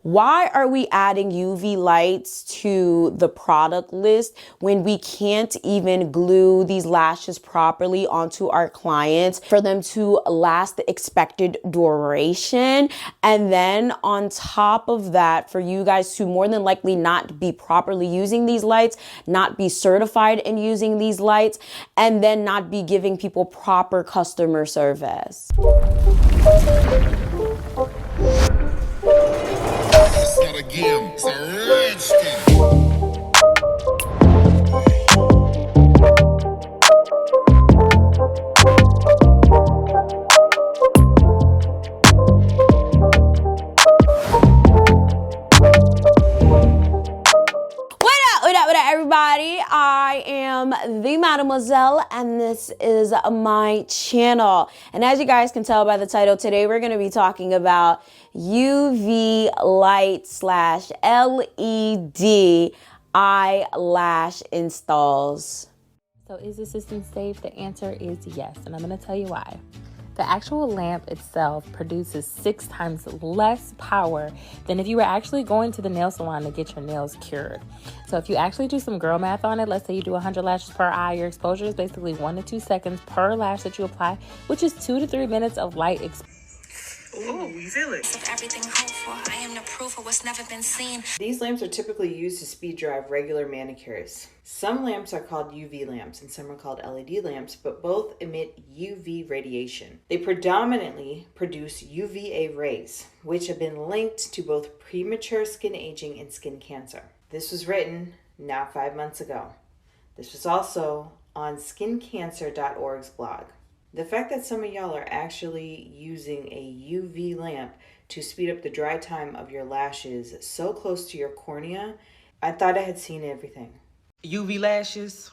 Why are we adding UV lights to the product list when we can't even glue these lashes properly onto our clients for them to last the expected duration? And then on top of that, for you guys to more than likely not be properly using these lights, not be certified in using these lights, and then not be giving people proper customer service. It's not a game, it's a rich thing. What up, everybody? I am the Mademoiselle, and this is my channel. And as you guys can tell by the title, today we're going to be talking about UV light / LED eyelash installs. So is the system safe? The answer is yes, and I'm going to tell you why. The actual lamp itself produces 6 times less power than if you were actually going to the nail salon to get your nails cured. So if you actually do some girl math on it, let's say you do 100 lashes per eye, your exposure is basically 1 to 2 seconds per lash that you apply, which is 2 to 3 minutes of light exposure. Ooh, you feel it. Of everything hopeful, I am the proof of what's never been seen. These lamps are typically used to speed drive regular manicures. Some lamps are called UV lamps and some are called LED lamps, but both emit UV radiation. They predominantly produce UVA rays, which have been linked to both premature skin aging and skin cancer. This was written now 5 months ago. This was also on skincancer.org's blog. The fact that some of y'all are actually using a UV lamp to speed up the dry time of your lashes so close to your cornea, I thought I had seen everything. UV lashes.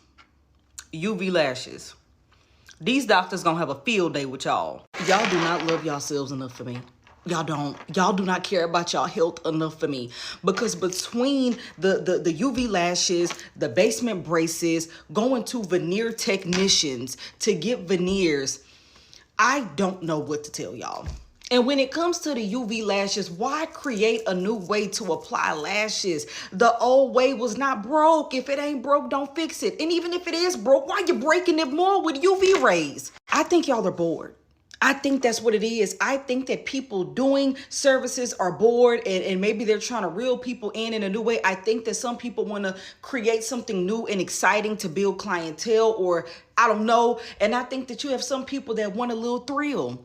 These doctors gonna have a field day with y'all. Y'all do not love yourselves enough for me. Y'all don't. Y'all do not care about y'all health enough for me. Because between the UV lashes, the basement braces, going to veneer technicians to get veneers, I don't know what to tell y'all. And when it comes to the UV lashes, why create a new way to apply lashes? The old way was not broke. If it ain't broke, don't fix it. And even if it is broke, why you breaking it more with UV rays? I think y'all are bored. I think that's what it is. I think that people doing services are bored and maybe they're trying to reel people in a new way. I think that some people want to create something new and exciting to build clientele, or I don't know. And I think that you have some people that want a little thrill.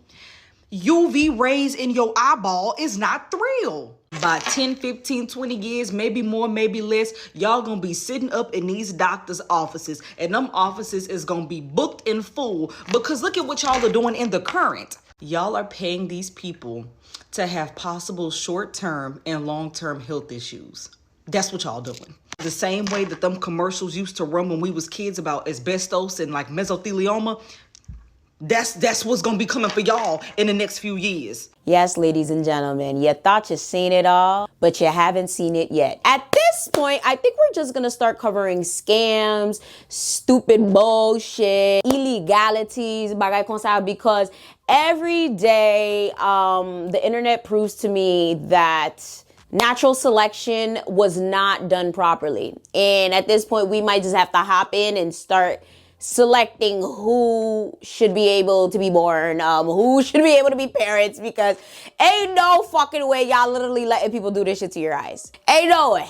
UV rays in your eyeball is not thrill. By 10, 15, 20 years, maybe more, maybe less, y'all gonna be sitting up in these doctors' offices, and them offices is gonna be booked in full because look at what y'all are doing in the current. Y'all are paying these people to have possible short-term and long-term health issues. That's what y'all doing. The same way that them commercials used to run when we was kids about asbestos and like mesothelioma, that's what's gonna be coming for y'all in the next few years. Yes, ladies and gentlemen, you thought you seen it all, but you haven't seen it yet. At this point, I think we're just gonna start covering scams, stupid bullshit, illegalities, bagay kon sa, because every day the internet proves to me that natural selection was not done properly. And at this point, we might just have to hop in and start selecting who should be able to be born, who should be able to be parents, because ain't no fucking way y'all literally letting people do this shit to your eyes. Ain't no way.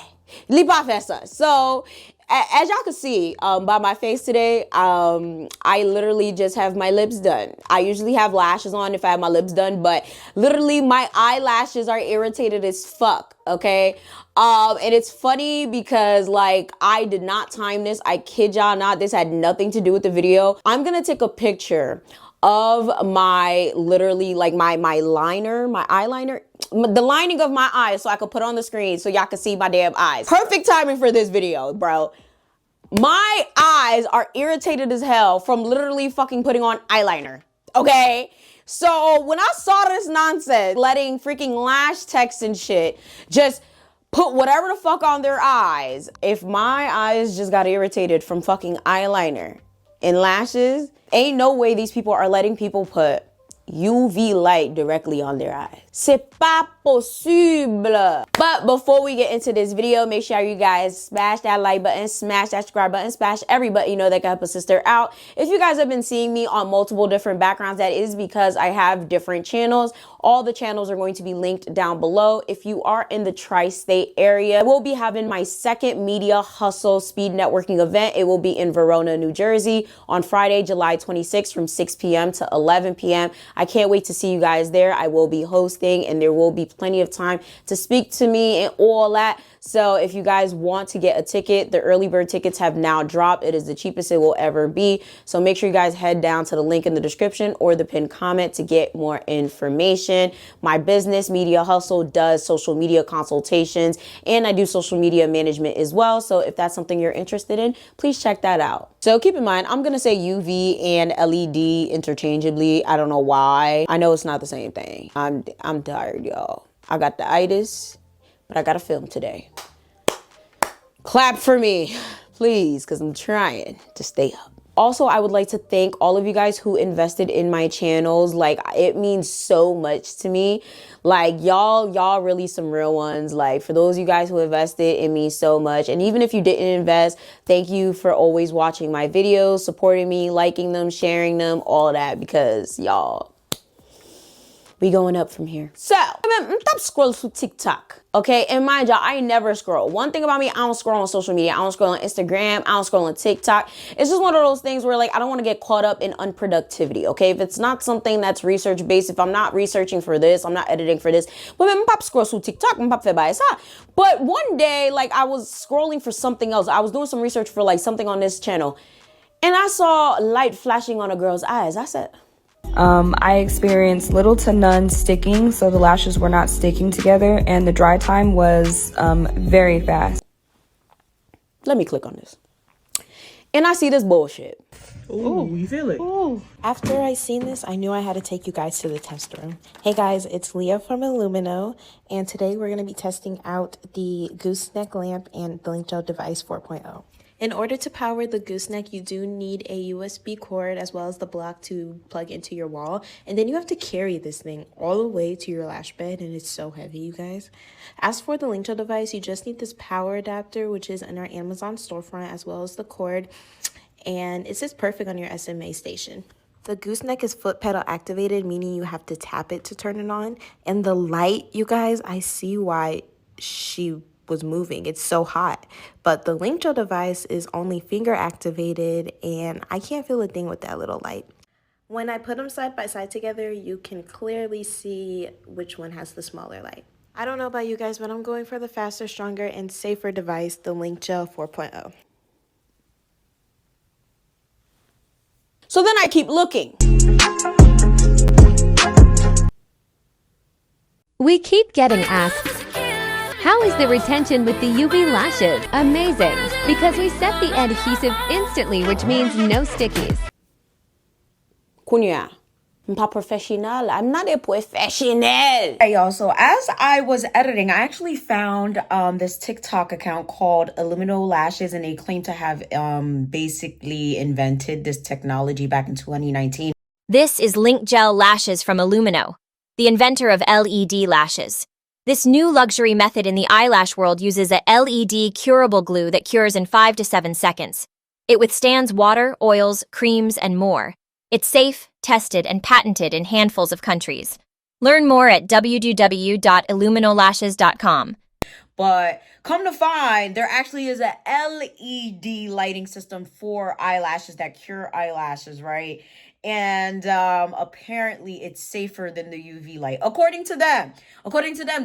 Lipa festa. So, as y'all can see by my face today, I literally just have my lips done. I usually have lashes on if I have my lips done, but literally my eyelashes are irritated as fuck, okay? And it's funny because like I did not time this. I kid y'all not. This had nothing to do with the video. I'm gonna take a picture of my literally like my eyeliner, the lining of my eyes, so I could put on the screen so y'all can see my damn eyes. Perfect timing for this video, bro. My eyes are irritated as hell from literally fucking putting on eyeliner, okay? So when I saw this nonsense, letting freaking lash techs and shit just put whatever the fuck on their eyes, if my eyes just got irritated from fucking eyeliner and lashes, ain't no way these people are letting people put UV light directly on their eyes. C'est pas possible. But before we get into this video, make sure you guys smash that like button, smash that subscribe button, smash every button you know that can help a sister out. If you guys have been seeing me on multiple different backgrounds, that is because I have different channels. All the channels are going to be linked down below. If you are in the tri-state area, I will be having my second Media Hustle Speed Networking event. It will be in Verona, New Jersey on Friday, July 26th from 6 p.m. to 11 p.m. I can't wait to see you guys there. I will be hosting and there will be plenty of time to speak to me and all that. So if you guys want to get a ticket, the early bird tickets have now dropped. It is the cheapest it will ever be. So make sure you guys head down to the link in the description or the pinned comment to get more information. My business, Media Hustle, does social media consultations and I do social media management as well. So if that's something you're interested in, please check that out. So keep in mind, I'm going to say UV and LED interchangeably. I don't know why. I know it's not the same thing. I'm tired, y'all. I got the itis, but I got to film today. Clap for me, please, because I'm trying to stay up. Also, I would like to thank all of you guys who invested in my channels. Like, it means so much to me. Like, y'all really some real ones. Like, for those of you guys who invested, it means so much. And even if you didn't invest, thank you for always watching my videos, supporting me, liking them, sharing them, all of that, because y'all, we going up from here. So, I'm scroll through TikTok, okay? And mind y'all, I never scroll. One thing about me, I don't scroll on social media. I don't scroll on Instagram. I don't scroll on TikTok. It's just one of those things where, like, I don't want to get caught up in unproductivity, okay? If it's not something that's research-based, if I'm not researching for this, I'm not editing for this, but I'm pop scroll through TikTok, I'm pop by ça. But one day, like, I was scrolling for something else. I was doing some research for, like, something on this channel, and I saw light flashing on a girl's eyes. I said, I experienced little to none sticking, so the lashes were not sticking together, and the dry time was very fast. Let me click on this. And I see this bullshit. Ooh, you feel it? Ooh. After I seen this, I knew I had to take you guys to the test room. Hey guys, it's Leah from Illumino, and today we're going to be testing out the gooseneck lamp and the link gel device 4.0. In order to power the gooseneck, you do need a USB cord as well as the block to plug into your wall. And then you have to carry this thing all the way to your lash bed, and it's so heavy, you guys. As for the link gel device, you just need this power adapter, which is in our Amazon storefront, as well as the cord. And it's just perfect on your SMA station. The gooseneck is foot pedal activated, meaning you have to tap it to turn it on. And the light, you guys, I see why she was moving. It's so hot. But the link gel device is only finger activated, and I can't feel a thing with that little light. When I put them side by side together, you can clearly see which one has the smaller light. I don't know about you guys, but I'm going for the faster, stronger, and safer device, the link gel 4.0. So then I keep looking. We keep getting asked, how is the retention with the UV lashes? Amazing, because we set the adhesive instantly, which means no stickies. Kunya, I'm not professional. I'm not a professional. Hey y'all, so as I was editing, I actually found this TikTok account called Illumino Lashes, and they claim to have basically invented this technology back in 2019. This is Link Gel Lashes from Illumino, the inventor of LED lashes. This new luxury method in the eyelash world uses a LED curable glue that cures in 5 to 7 seconds. It withstands water, oils, creams, and more. It's safe, tested, and patented in handfuls of countries. Learn more at www.illuminolashes.com. But come to find, there actually is a LED lighting system for eyelashes that cure eyelashes, right? And apparently it's safer than the UV light, according to them.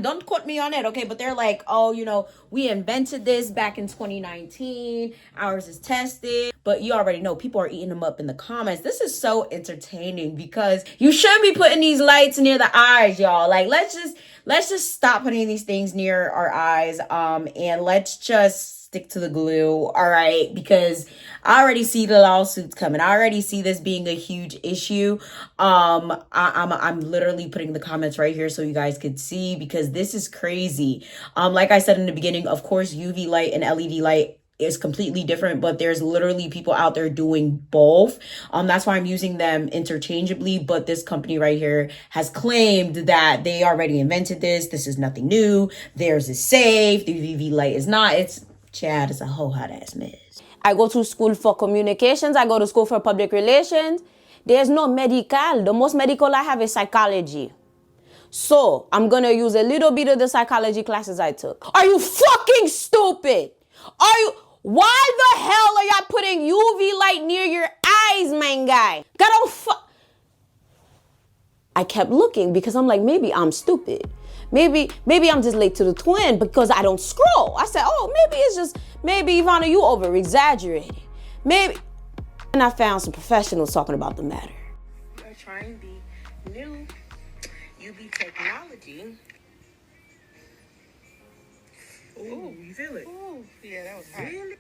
Don't quote me on it, okay? But they're like, oh, you know, we invented this back in 2019. Ours is tested. But you already know, people are eating them up in the comments. This is so entertaining because you shouldn't be putting these lights near the eyes, y'all. Like, let's just stop putting these things near our eyes. And let's just stick to the glue, all right? Because I already see the lawsuits coming. I already see this being a huge issue. I'm literally putting the comments right here so you guys could see, because this is crazy. Like I said in the beginning, of course, UV light and LED light is completely different, but there's literally people out there doing both. That's why I'm using them interchangeably, but this company right here has claimed that they already invented this. This is nothing new. Theirs is safe. The UV light is not. It's a whole hot ass mess. I go to school for communications. I go to school for public relations. There's no medical. The most medical I have is psychology. So I'm gonna use a little bit of the psychology classes I took. Are you fucking stupid? Why the hell are y'all putting UV light near your eyes, man guy? I kept looking because I'm like, maybe I'm stupid. Maybe I'm just late to the twin because I don't scroll. I said, oh, maybe Yvana, you over-exaggerated. Maybe. And I found some professionals talking about the matter. We're trying the new UV technology. Ooh, you feel it? Ooh, yeah, that was hot. Really?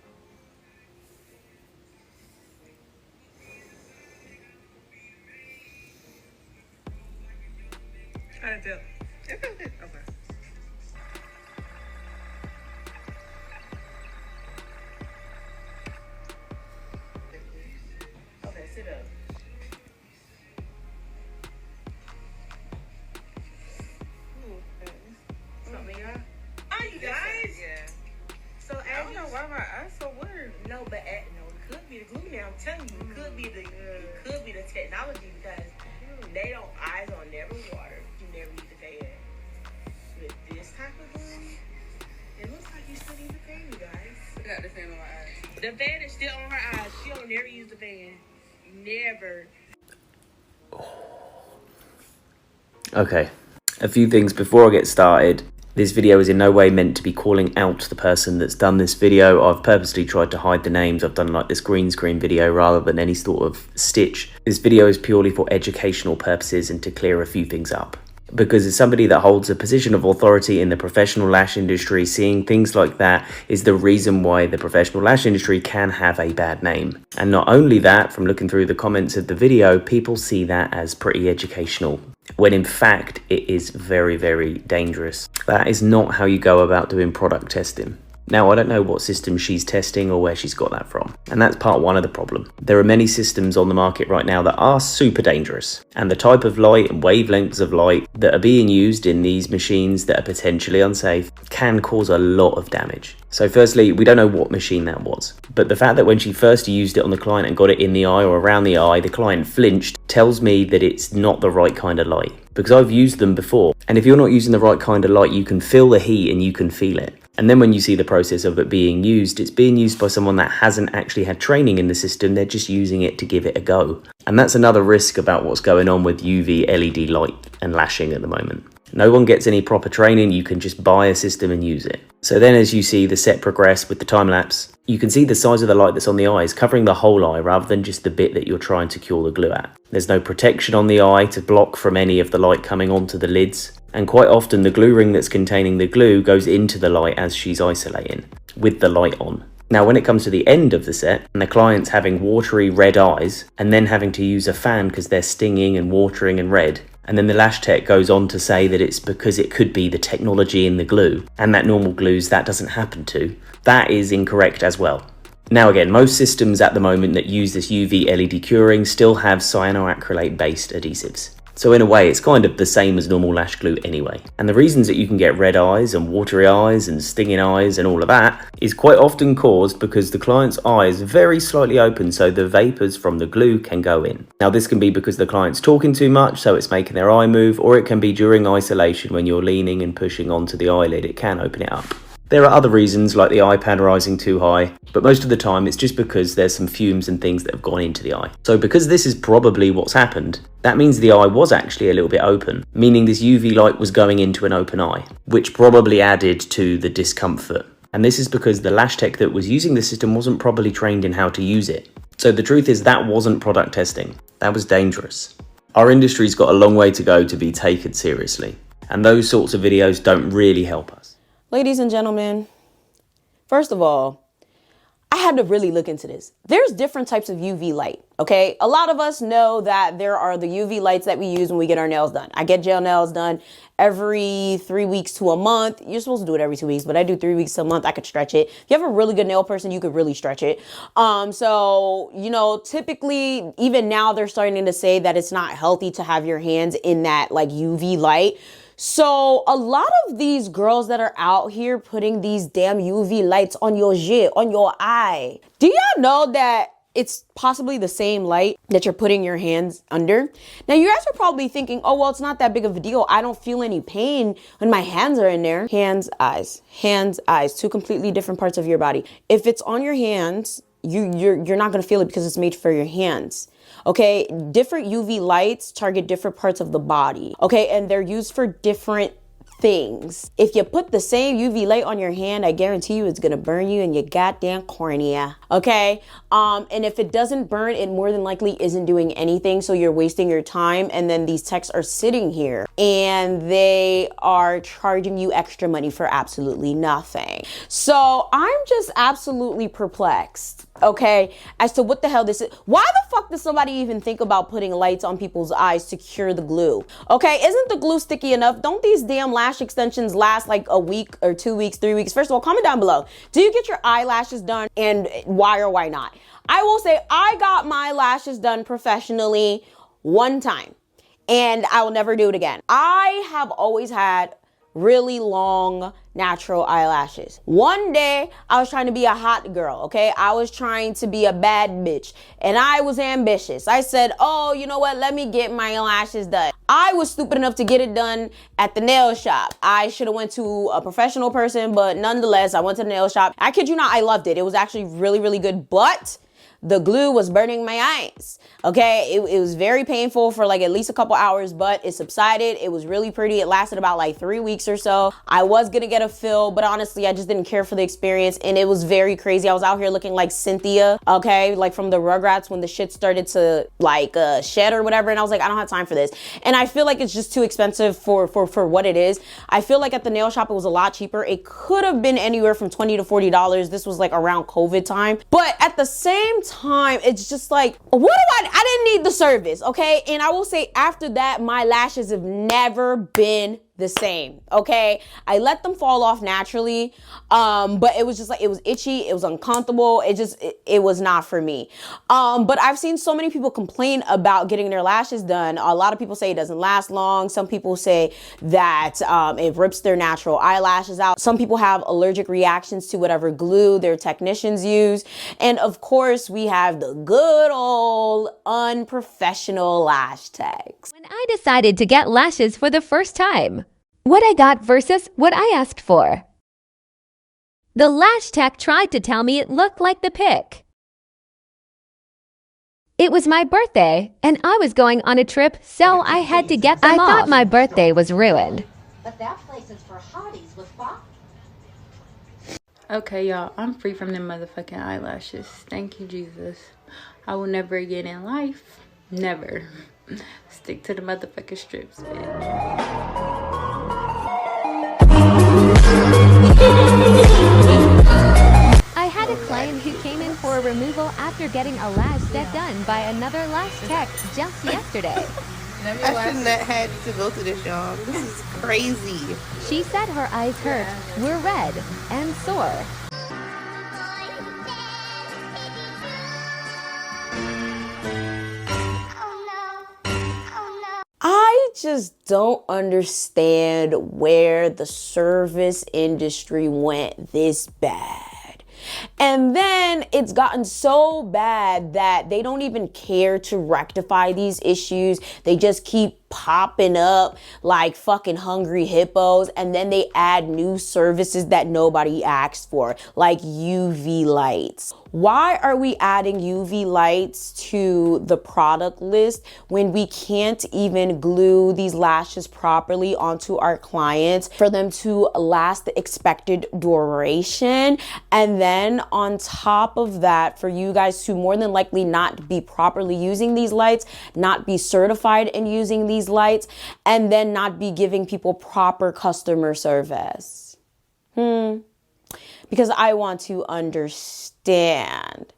How did it feel? It felt good. Okay. Okay, sit up. Something, y'all? Oh, you guys? Yeah. So I don't know why my eyes so weird. No, but no, it could be the glue now. I'm telling you, it could be the technology because eyes don't never water. You never use the fan. With this type of glue, it looks like you still need the fan, you guys. I got the fan on my eyes. The fan is still on her eyes. She don't never use the fan. Never. Okay, a few things before I get started. This video is in no way meant to be calling out the person that's done this video. I've purposely tried to hide the names. I've done like this green screen video rather than any sort of stitch. This video is purely for educational purposes and to clear a few things up. Because as somebody that holds a position of authority in the professional lash industry, seeing things like that is the reason why the professional lash industry can have a bad name. And not only that, from looking through the comments of the video, people see that as pretty educational, when in fact it is very, very dangerous. That is not how you go about doing product testing. Now, I don't know what system she's testing or where she's got that from, and that's part one of the problem. There are many systems on the market right now that are super dangerous, and the type of light and wavelengths of light that are being used in these machines that are potentially unsafe can cause a lot of damage. So firstly, we don't know what machine that was, but the fact that when she first used it on the client and got it in the eye or around the eye, the client flinched, tells me that it's not the right kind of light, because I've used them before, and if you're not using the right kind of light, you can feel the heat and you can feel it. And then when you see the process of it being used, it's being used by someone that hasn't actually had training in the system. They're just using it to give it a go. And that's another risk about what's going on with UV LED light and lashing at the moment. No one gets any proper training. You can just buy a system and use it. So then as you see the set progress with the time lapse, you can see the size of the light that's on the eye is covering the whole eye rather than just the bit that you're trying to cure the glue at. There's no protection on the eye to block from any of the light coming onto the lids. And quite often the glue ring that's containing the glue goes into the light as she's isolating, with the light on. Now when it comes to the end of the set, and the client's having watery red eyes, and then having to use a fan because they're stinging and watering and red, and then the lash tech goes on to say that it's because it could be the technology in the glue, and that normal glues that doesn't happen to, that is incorrect as well. Now again, most systems at the moment that use this UV LED curing still have cyanoacrylate based adhesives. So in a way, it's kind of the same as normal lash glue anyway. And the reasons that you can get red eyes and watery eyes and stinging eyes and all of that is quite often caused because the client's eye is very slightly open so the vapors from the glue can go in. Now this can be because the client's talking too much so it's making their eye move, or it can be during isolation when you're leaning and pushing onto the eyelid, it can open it up. There are other reasons like the eye pad rising too high, but most of the time it's just because there's some fumes and things that have gone into the eye. So because this is probably what's happened, that means the eye was actually a little bit open, meaning this UV light was going into an open eye, which probably added to the discomfort. And this is because the lash tech that was using the system wasn't properly trained in how to use it. So the truth is that wasn't product testing, that was dangerous. Our industry's got a long way to go to be taken seriously, and those sorts of videos don't really help us. Ladies and gentlemen, first of all, I had to really look into this. There's different types of UV light, okay? A lot of us know that there are the UV lights that we use when we get our nails done. I get gel nails done every 3 weeks to a month. You're supposed to do it every 2 weeks, but I do 3 weeks to a month. I could stretch it. If you have a really good nail person, you could really stretch it. So, you know, typically, even now they're starting to say that it's not healthy to have your hands in that like UV light. So a lot of these girls that are out here putting these damn UV lights on your shit, on your eye. Do y'all know that it's possibly the same light that you're putting your hands under? Now you guys are probably thinking, oh, well, it's not that big of a deal. I don't feel any pain when my hands are in there. Hands, eyes, two completely different parts of your body. If it's on your hands, you're not gonna feel it because it's made for your hands. Okay, different UV lights target different parts of the body. Okay, and they're used for different things. If you put the same UV light on your hand, I guarantee you it's gonna burn you in your goddamn cornea. Okay, and if it doesn't burn, it more than likely isn't doing anything, so you're wasting your time. And then these techs are sitting here and they are charging you extra money for absolutely nothing. So I'm just absolutely perplexed, okay, as to what the hell this is. Why the fuck does somebody even think about putting lights on people's eyes to cure the glue? Okay, isn't the glue sticky enough? Don't these damn lash extensions last like a week or 2 weeks, 3 weeks? First of all, comment down below. Do you get your eyelashes done, and why or why not? I will say I got my lashes done professionally one time and I will never do it again. I have always had really long natural eyelashes. One day I was trying to be a hot girl, okay? I was trying to be a bad bitch and I was ambitious. I said, oh, you know what? Let me get my lashes done. I was stupid enough to get it done at the nail shop. I should have went to a professional person, but nonetheless, I went to the nail shop. I kid you not, I loved it. It was actually really, really good, but the glue was burning my eyes. Okay, it was very painful for like at least a couple hours, but it subsided. It was really pretty. It lasted about like 3 weeks or so. I was gonna get a fill, but honestly, I just didn't care for the experience, and it was very crazy. I was out here looking like Cynthia, okay, like from the Rugrats when the shit started to like shed or whatever, and I was like, I don't have time for this. And I feel like it's just too expensive for what it is. I feel like at the nail shop it was a lot cheaper. It could have been anywhere from $20 to $40. This was like around COVID time, but at the same time, it's just like, what do I didn't need the service, okay? And I will say after that, my lashes have never been the same, okay? I let them fall off naturally, but it was just like, it was itchy, it was uncomfortable, it was not for me. But I've seen so many people complain about getting their lashes done. A lot of people say it doesn't last long. Some people say that it rips their natural eyelashes out. Some people have allergic reactions to whatever glue their technicians use. And of course, we have the good old unprofessional lash techs. When I decided to get lashes for the first time, what I got versus what I asked for. The lash tech tried to tell me it looked like the pic. It was my birthday, and I was going on a trip, so I had to get them off. I thought my birthday was ruined. But that place is for hotties with Bob. Okay, y'all, I'm free from them motherfucking eyelashes. Thank you, Jesus. I will never again in life, never, stick to the motherfucking strips, bitch. I had a client who came in for a removal after getting a lash set done by another lash tech just yesterday. I shouldn't have had to go through this, y'all. This is crazy. She said her eyes hurt, were red, and sore. I just don't understand where the service industry went this bad. And then it's gotten so bad that they don't even care to rectify these issues. They just keep popping up like fucking hungry hippos, and then they add new services that nobody asked for, like UV lights. Why are we adding UV lights to the product list when we can't even glue these lashes properly onto our clients for them to last the expected duration? And then on top of that, for you guys to more than likely not be properly using these lights, not be certified in using these lights, and then not be giving people proper customer service. because I want to understand.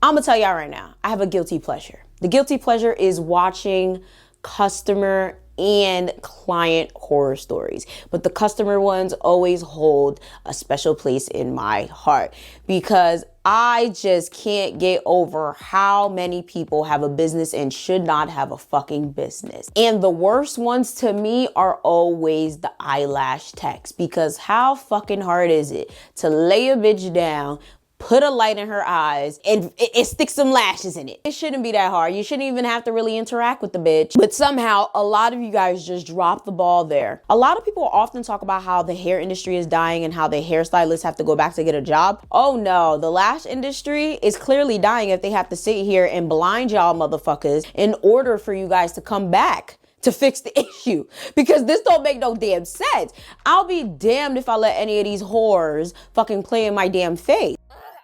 I'm gonna tell y'all right now, I have a guilty pleasure. The guilty pleasure is watching customer and client horror stories, but the customer ones always hold a special place in my heart because I just can't get over how many people have a business and should not have a fucking business. And the worst ones to me are always the eyelash techs, because how fucking hard is it to lay a bitch down, put a light in her eyes, and it sticks some lashes in it? It shouldn't be that hard. You shouldn't even have to really interact with the bitch. But somehow, a lot of you guys just drop the ball there. A lot of people often talk about how the hair industry is dying and how the hairstylists have to go back to get a job. Oh no, the lash industry is clearly dying if they have to sit here and blind y'all motherfuckers in order for you guys to come back to fix the issue, because this don't make no damn sense. I'll be damned if I let any of these whores fucking play in my damn face.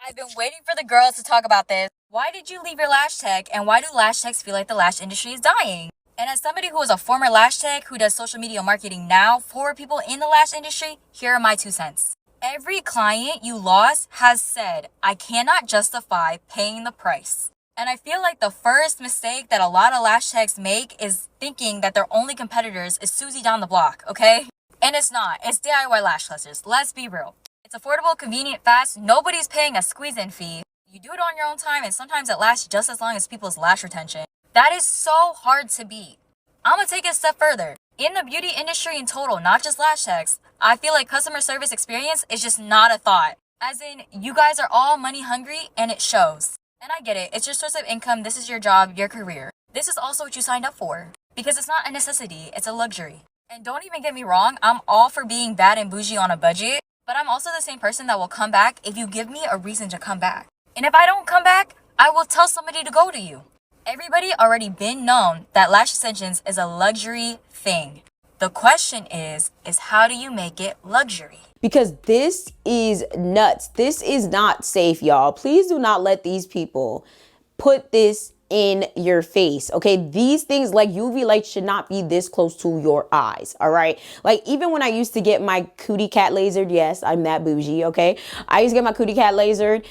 I've been waiting for the girls to talk about this. Why did you leave your lash tech, and why do lash techs feel like the lash industry is dying? And as somebody who is a former lash tech who does social media marketing now for people in the lash industry, here are my 2 cents. Every client you lost has said, I cannot justify paying the price. And I feel like the first mistake that a lot of lash techs make is thinking that their only competitors is Susie down the block, okay? And it's not. It's DIY lash clusters. Let's be real. It's affordable, convenient, fast. Nobody's paying a squeeze-in fee. You do it on your own time, and sometimes it lasts just as long as people's lash retention. That is so hard to beat. I'm gonna take it a step further. In the beauty industry in total, not just lash techs, I feel like customer service experience is just not a thought. As in, you guys are all money hungry, and it shows. And I get it. It's your source of income. This is your job, your career. This is also what you signed up for. Because it's not a necessity, it's a luxury. And don't even get me wrong, I'm all for being bad and bougie on a budget. But I'm also the same person that will come back if you give me a reason to come back. And if I don't come back, I will tell somebody to go to you. Everybody already been known that lash extensions is a luxury thing. The question is how do you make it luxury? Because this is nuts. This is not safe, y'all. Please do not let these people put this in your face, okay? These things like UV light should not be this close to your eyes, all right? Like, even when I used to get my cootie cat lasered, yes, I'm that bougie, okay? I used to get my cootie cat lasered.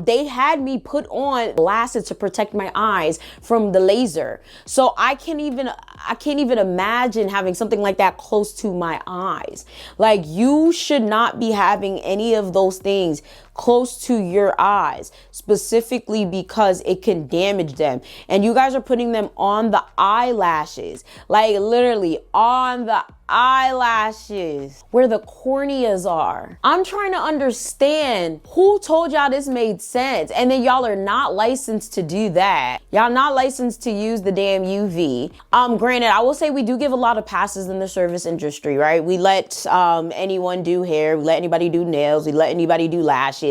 They had me put on glasses to protect my eyes from the laser. So I can't even imagine having something like that close to my eyes. Like, you should not be having any of those things close to your eyes, specifically because it can damage them. And you guys are putting them on the eyelashes, like literally on the eyelashes where the corneas are. I'm trying to understand who told y'all this made sense, and then y'all are not licensed to do that. Y'all not licensed to use the damn UV. Granted, I will say we do give a lot of passes in the service industry, right? We let anyone do hair, we let anybody do nails, we let anybody do lashes,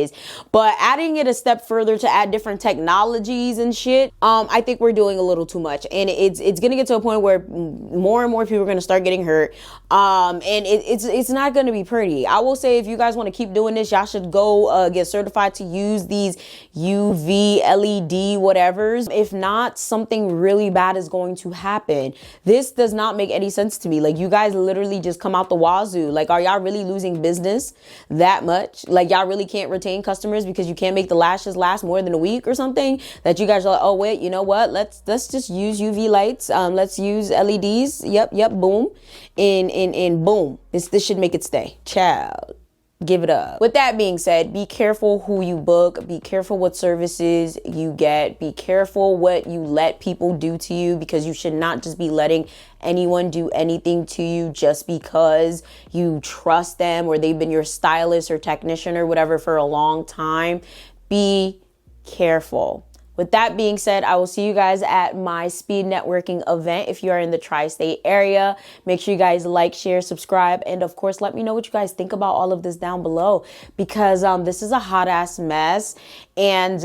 but adding it a step further to add different technologies and shit, I think we're doing a little too much, and it's gonna get to a point where more and more people are gonna start getting hurt. And it's not going to be pretty. I will say, if you guys want to keep doing this, y'all should go get certified to use these UV LED whatevers. If not, something really bad is going to happen. This does not make any sense to me. Like, you guys literally just come out the wazoo. Like, are y'all really losing business that much? Like, y'all really can't retain customers because you can't make the lashes last more than a week or something? That you guys are like, oh wait, you know what? Let's just use UV lights. Let's use LEDs. Yep, boom. And boom, this should make it stay. Child, give it up. With that being said, be careful who you book. Be careful what services you get. Be careful what you let people do to you, because you should not just be letting anyone do anything to you just because you trust them or they've been your stylist or technician or whatever for a long time. Be careful. With that being said, I will see you guys at my speed networking event. If you are in the tri-state area, make sure you guys like, share, subscribe, and of course, let me know what you guys think about all of this down below, because this is a hot ass mess, and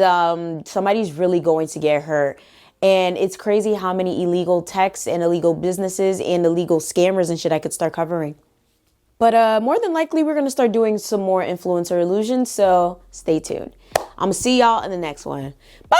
somebody's really going to get hurt. And it's crazy how many illegal techs and illegal businesses and illegal scammers and shit I could start covering. But more than likely, we're going to start doing some more influencer illusions, so stay tuned. I'm going to see y'all in the next one. Bye!